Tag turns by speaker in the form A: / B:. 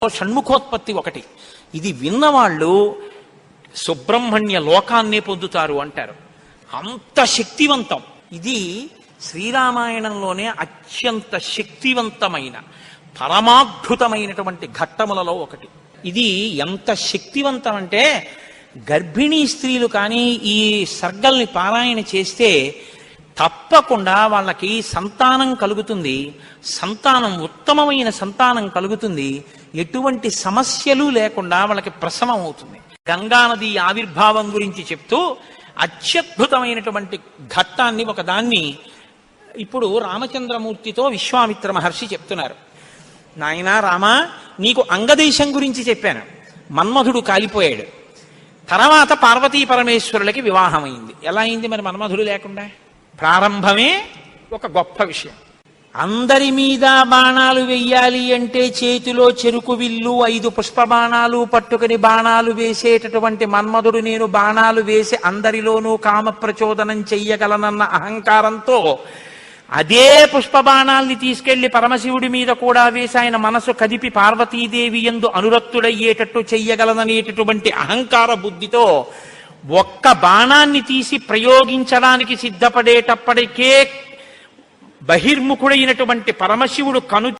A: షణ్ముఖోత్పత్తి ఒకటి. ఇది విన్నవాళ్ళు సుబ్రహ్మణ్య లోకాన్నే పొందుతారు అంటారు. అంత శక్తివంతం ఇది. శ్రీరామాయణంలోనే అత్యంత శక్తివంతమైన పరమాద్భుతమైనటువంటి ఘట్టములలో ఒకటి. ఇది ఎంత శక్తివంతం అంటే గర్భిణీ స్త్రీలు కానీ ఈ సర్గల్ని పారాయణ చేస్తే తప్పకుండా వాళ్ళకి సంతానం కలుగుతుంది. సంతానం ఉత్తమమైన సంతానం కలుగుతుంది. ఎటువంటి సమస్యలు లేకుండా వాళ్ళకి ప్రసవం అవుతుంది. గంగానది ఆవిర్భావం గురించి చెప్తూ అత్యద్భుతమైనటువంటి ఘట్టాన్ని ఒకదాన్ని ఇప్పుడు రామచంద్రమూర్తితో విశ్వామిత్ర మహర్షి చెప్తున్నారు. నాయనా రామా, నీకు అంగదేశం గురించి చెప్పాను. మన్మధుడు కాలిపోయాడు. తర్వాత పార్వతీ పరమేశ్వరులకి వివాహమైంది. ఎలా అయింది మరి మన్మధుడు లేకుండా? ప్రారంభమే ఒక గొప్ప విషయం. అందరి మీద బాణాలు వెయ్యాలి అంటే చేతిలో చెరుకు విల్లు 5 పుష్ప బాణాలు పట్టుకుని బాణాలు వేసేటటువంటి మన్మధుడు నేను బాణాలు వేసి అందరిలోనూ కామ ప్రచోదనం చెయ్యగలనన్న అహంకారంతో అదే పుష్ప బాణాల్ని తీసుకెళ్లి పరమశివుడి మీద కూడా వేసి ఆయన మనసు కదిపి పార్వతీదేవి యందు అనురక్తుడయ్యేటట్టు చెయ్యగలననేటటువంటి అహంకార బుద్ధితో ఒక్క బాణాన్ని తీసి ప్రయోగించడానికి సిద్ధపడేటప్పటికే బహిర్ముఖుడైనటువంటి పరమశివుడు కను